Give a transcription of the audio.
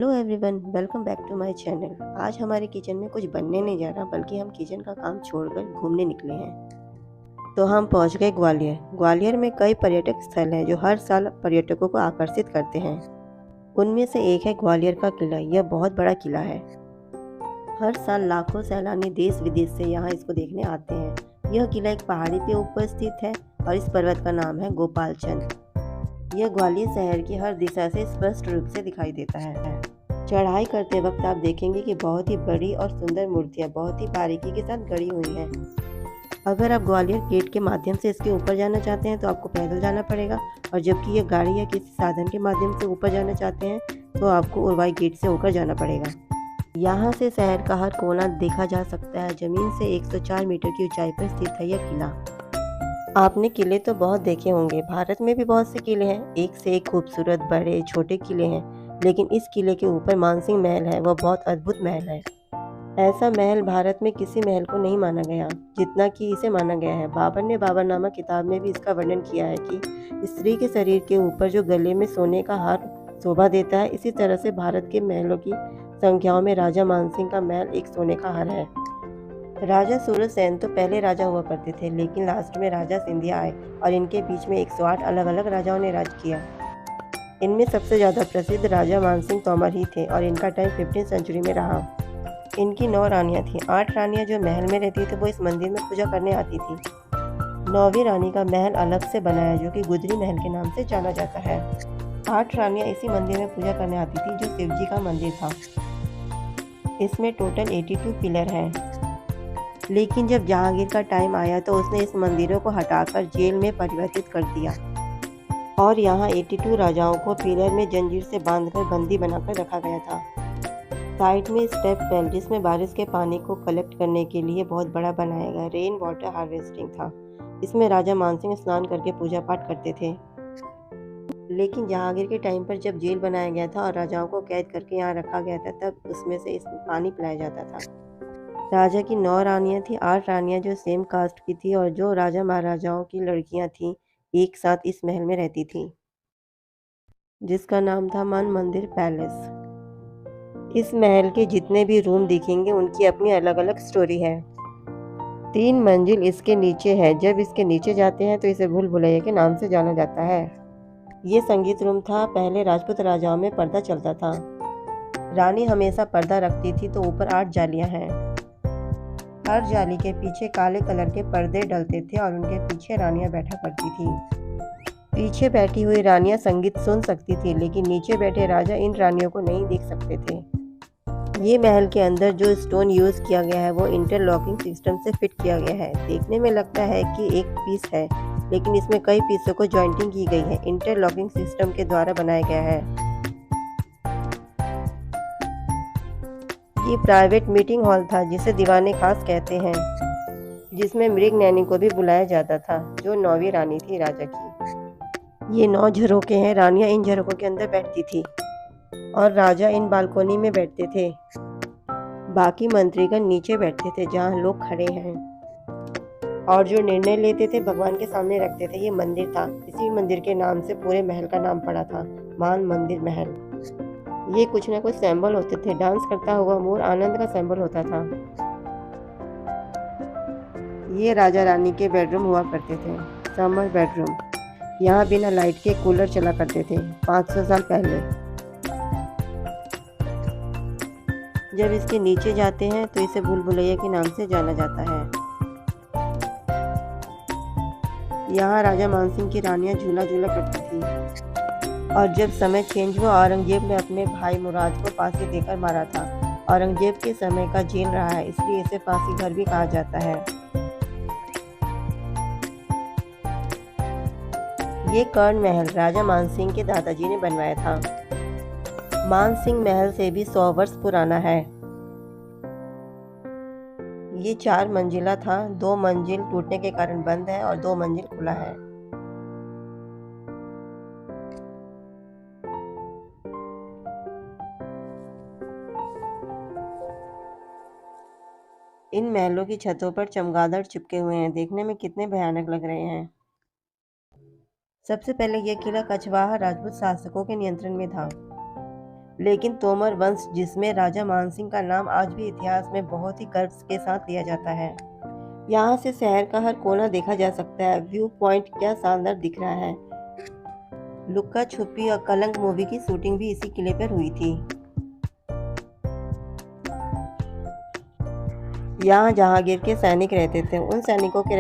Hello everyone, welcome back to my channel. आज हमारे kitchen में कुछ बनने नहीं जा रहा, बल्कि हम किचन का काम छोड़कर घूमने निकले हैं। तो हम पहुंच गए ग्वालियर। ग्वालियर में कई पर्यटक स्थल हैं जो हर साल पर्यटकों को आकर्षित करते हैं। उनमें से एक है ग्वालियर का किला। यह बहुत बड़ा किला है। हर साल लाखों सैलानी देश विदेश से यहाँ इसको देखने आते हैं। यह किला एक पहाड़ी पे ऊपर स्थित है और इस पर्वत का नाम है गोपालचंद। यह ग्वालियर शहर की हर दिशा से स्पष्ट रूप से दिखाई देता है। चढ़ाई करते वक्त आप देखेंगे कि बहुत ही बड़ी और सुंदर मूर्तियां बहुत ही बारीकी के साथ गढ़ी हुई हैं। अगर आप ग्वालियर गेट के माध्यम से इसके ऊपर जाना चाहते हैं तो आपको पैदल जाना पड़ेगा, और जबकि यह गाड़ी या किसी साधन के माध्यम से ऊपर जाना चाहते हैं तो आपको उरवाई गेट से होकर जाना पड़ेगा। यहाँ से शहर का हर कोना देखा जा सकता है। जमीन से 104 मीटर की ऊंचाई पर स्थित है यह किला। आपने किले तो बहुत देखे होंगे। भारत में भी बहुत से किले हैं, एक से एक खूबसूरत बड़े छोटे किले हैं, लेकिन इस किले के ऊपर मानसिंह महल है। वह बहुत अद्भुत महल है। ऐसा महल भारत में किसी महल को नहीं माना गया जितना कि इसे माना गया है। बाबर ने बाबरनामा किताब में भी इसका वर्णन किया है कि स्त्री के शरीर के ऊपर जो गले में सोने का हार शोभा देता है, इसी तरह से भारत के महलों की संख्याओं में राजा मानसिंह का महल एक सोने का हार है। राजा सूरजसेन तो पहले राजा हुआ करते थे, लेकिन लास्ट में राजा सिंधिया आए और इनके बीच में 108 अलग अलग राजाओं ने राज किया। इनमें सबसे ज़्यादा प्रसिद्ध राजा मानसिंह तोमर ही थे और इनका टाइम 15वीं सेंचुरी में रहा। इनकी 9 रानियां थीं। 8 रानियां जो महल में रहती थी वो इस मंदिर में पूजा करने आती थी। 9वीं रानी का महल अलग से बनाया जो कि गुजरी महल के नाम से जाना जाता है। 8 रानियां इसी मंदिर में पूजा करने आती थी जो शिवजी का मंदिर था। इसमें टोटल 82 पिलर हैं। लेकिन जब जहांगीर का टाइम आया तो उसने इस मंदिरों को हटाकर जेल में परिवर्तित कर दिया और यहाँ 82 राजाओं को पिलर में जंजीर से बांधकर बंदी बनाकर रखा गया था। साइड में स्टेप वेल, जिसमें बारिश के पानी को कलेक्ट करने के लिए बहुत बड़ा बनाया गया रेन वाटर हार्वेस्टिंग था। इसमें राजा मानसिंह स्नान करके पूजा पाठ करते थे। लेकिन जहांगीर के टाइम पर जब जेल बनाया गया था और राजाओं को कैद करके यहाँ रखा गया था, तब उसमें से इस पानी पिलाया जाता था। राजा की 9 रानियां थी। 8 रानियां जो सेम कास्ट की थी और जो राजा महाराजाओं की लड़कियां थीं, एक साथ इस महल में रहती थीं, जिसका नाम था मन मंदिर पैलेस। इस महल के जितने भी रूम दिखेंगे उनकी अपनी अलग अलग स्टोरी है। 3 मंजिल इसके नीचे है। जब इसके नीचे जाते हैं तो इसे भूल भुलैया के नाम से जाना जाता है। ये संगीत रूम था। पहले राजपूत राजाओं में पर्दा चलता था। रानी हमेशा पर्दा रखती थी, तो ऊपर 8 जालियां हैं। हर जाली के पीछे काले कलर के पर्दे डलते थे और उनके पीछे रानियां बैठा करती थीं। पीछे बैठी हुई रानियां संगीत सुन सकती थी, लेकिन नीचे बैठे राजा इन रानियों को नहीं देख सकते थे। ये महल के अंदर जो स्टोन यूज किया गया है वो इंटरलॉकिंग सिस्टम से फिट किया गया है। देखने में लगता है कि एक पीस है, लेकिन इसमें कई पीसों को जॉइंटिंग की गई है। इंटरलॉकिंग सिस्टम के द्वारा बनाया गया है। ये प्राइवेट मीटिंग हॉल था जिसे दीवाने खास कहते हैं, जिसमें मृगनयनी को भी बुलाया जाता था, जो 9वीं रानी थी राजा की। ये 9 झरोखे हैं। रानियां इन झरोखों के अंदर बैठती थी और राजा इन बालकोनी में बैठते थे। बाकी मंत्रीगण नीचे बैठते थे जहाँ लोग खड़े हैं, और जो निर्णय लेते थे भगवान के सामने रखते थे। ये मंदिर था। इसी मंदिर के नाम से पूरे महल का नाम पड़ा था, मान मंदिर महल। ये कुछ ना कुछ सिंबल होते थे। डांस करता हुआ मोर आनंद का सिंबल होता था। ये राजा रानी के बेडरूम हुआ करते थे, समर बेडरूम। यहाँ बिना लाइट के कूलर चला करते थे 500 साल पहले। जब इसके नीचे जाते हैं तो इसे भूल भुलैया के नाम से जाना जाता है। यहाँ राजा मानसिंह की रानियां झूला झूला करती थी। और जब समय चेंज हुआ, औरंगजेब ने अपने भाई मुराद को फांसी देकर मारा था। औरंगजेब के समय का जेल रहा है, इसलिए इसे फांसी घर भी कहा जाता है। ये कर्ण महल राजा मानसिंह के दादाजी ने बनवाया था। मानसिंह महल से भी 100 वर्ष पुराना है। ये 4 मंजिला था। 2 मंजिल टूटने के कारण बंद है और 2 मंजिल खुला है। इन महलों की छतों पर चमगादड़ चिपके हुए हैं। देखने में कितने भयानक लग रहे हैं। सबसे पहले यह किला कछवाहा राजपूत शासकों के नियंत्रण में था, लेकिन तोमर वंश, जिसमें राजा मानसिंह का नाम आज भी इतिहास में बहुत ही गर्व के साथ लिया जाता है। यहाँ से शहर का हर कोना देखा जा सकता है। व्यू पॉइंट क्या शानदार दिख रहा है। लुक्का छुपी और कलंक मूवी की शूटिंग भी इसी किले पर हुई थी। यहाँ जहांगीर के सैनिक रहते थे। उन सैनिकों के